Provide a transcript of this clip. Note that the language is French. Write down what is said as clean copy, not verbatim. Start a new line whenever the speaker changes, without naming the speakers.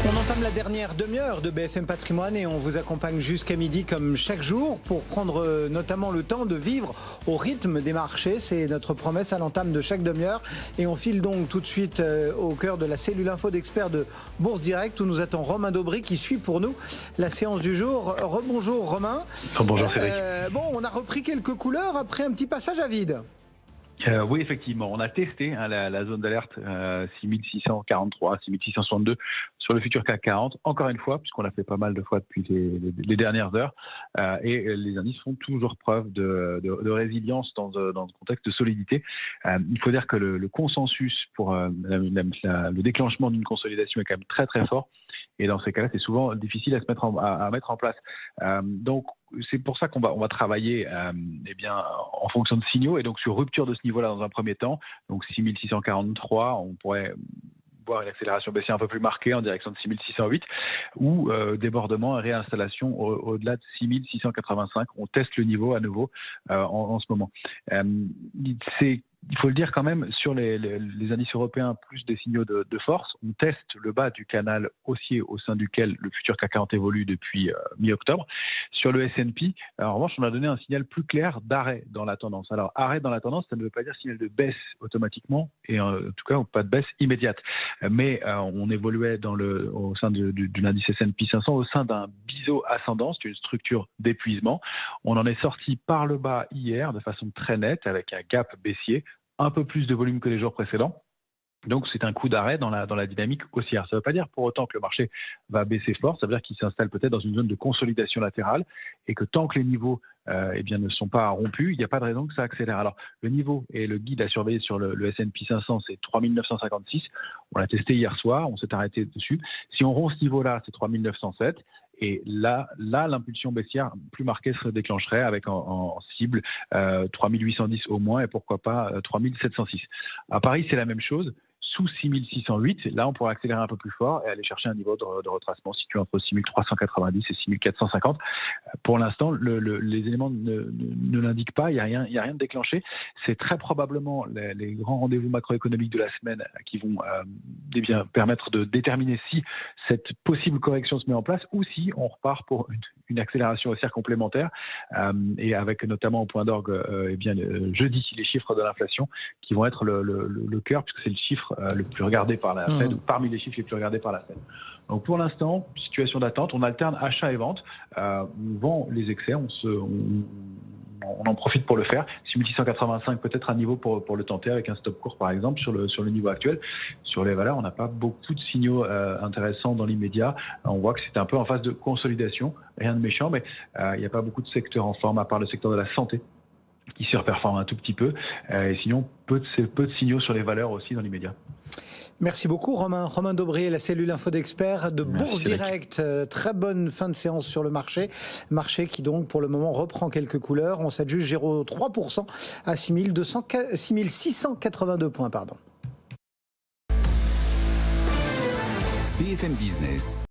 On entame la dernière demi-heure de BFM Patrimoine et on vous accompagne jusqu'à midi comme chaque jour pour prendre notamment le temps de vivre au rythme des marchés. C'est notre promesse à l'entame de chaque demi-heure. Et on file donc tout de suite au cœur de la cellule info d'experts de Bourse Direct où nous attend Romain Daubry qui suit pour nous la séance du jour. Rebonjour Romain.
Bonjour Cédric.
On a repris quelques couleurs après un petit passage à vide.
Oui, effectivement, on a testé la zone d'alerte 6643, 6662 sur le futur CAC 40, encore une fois, puisqu'on l'a fait pas mal de fois depuis les dernières heures, et les indices font toujours preuve de résilience dans ce contexte de solidité. Il faut dire que le consensus pour le déclenchement d'une consolidation est quand même très très fort, et dans ces cas-là, c'est souvent difficile à mettre en place. Donc, c'est pour ça qu'on va travailler en fonction de signaux et donc sur rupture de ce niveau-là dans un premier temps. Donc 6643, on pourrait voir une accélération baissière un peu plus marquée en direction de 6608 ou débordement et réinstallation au-delà de 6685. On teste le niveau à nouveau en ce moment. Il faut le dire quand même, sur les indices européens, plus des signaux de force. On teste le bas du canal haussier au sein duquel le futur CAC 40 évolue depuis mi-octobre. Sur le S&P, en revanche, on a donné un signal plus clair d'arrêt dans la tendance. Alors, arrêt dans la tendance, ça ne veut pas dire signal de baisse automatiquement, et en tout cas, pas de baisse immédiate. Mais on évoluait au sein de l'indice S&P 500 au sein d'un biseau ascendant, c'est une structure d'épuisement. On en est sorti par le bas hier de façon très nette avec un gap baissier, un peu plus de volume que les jours précédents. Donc, c'est un coup d'arrêt dans la dynamique haussière. Ça ne veut pas dire pour autant que le marché va baisser fort. Ça veut dire qu'il s'installe peut-être dans une zone de consolidation latérale et que tant que les niveaux ne sont pas rompus, il n'y a pas de raison que ça accélère. Alors, le niveau et le guide à surveiller sur le S&P 500, c'est 3956. On l'a testé hier soir, on s'est arrêté dessus. Si on rompt ce niveau-là, c'est 3907. Et là, l'impulsion baissière plus marquée se déclencherait avec en cible 3810 au moins et pourquoi pas 3706. À Paris, c'est la même chose. Sous 6608, là, on pourrait accélérer un peu plus fort et aller chercher un niveau de retracement situé entre 6390 et 6450. Pour l'instant, les éléments ne l'indiquent pas, il n'y a rien de déclenché. C'est très probablement les grands rendez-vous macroéconomiques de la semaine qui vont permettre de déterminer si cette possible correction se met en place ou si on repart pour une accélération haussière complémentaire et avec notamment au point d'orgue jeudi les chiffres de l'inflation qui vont être le cœur puisque c'est le chiffre le plus regardé par la Fed, ou parmi les chiffres les plus regardés par la Fed. Donc pour l'instant, situation d'attente, on alterne achat et vente, on vend les excès, on en profite pour le faire. 6685 peut-être un niveau pour le tenter avec un stop court par exemple sur le niveau actuel. Sur les valeurs, on n'a pas beaucoup de signaux intéressants dans l'immédiat. On voit que c'est un peu en phase de consolidation, rien de méchant, mais il n'y a pas beaucoup de secteurs en forme à part le secteur de la santé qui surperforme un tout petit peu. Et sinon, peu de signaux sur les valeurs aussi dans l'immédiat.
Merci beaucoup Romain Daubry, la cellule info d'experts de Bourse Direct. Très bonne fin de séance sur le marché qui donc pour le moment reprend quelques couleurs. On s'adjuge 0,3% à 6682 points.
BFM Business.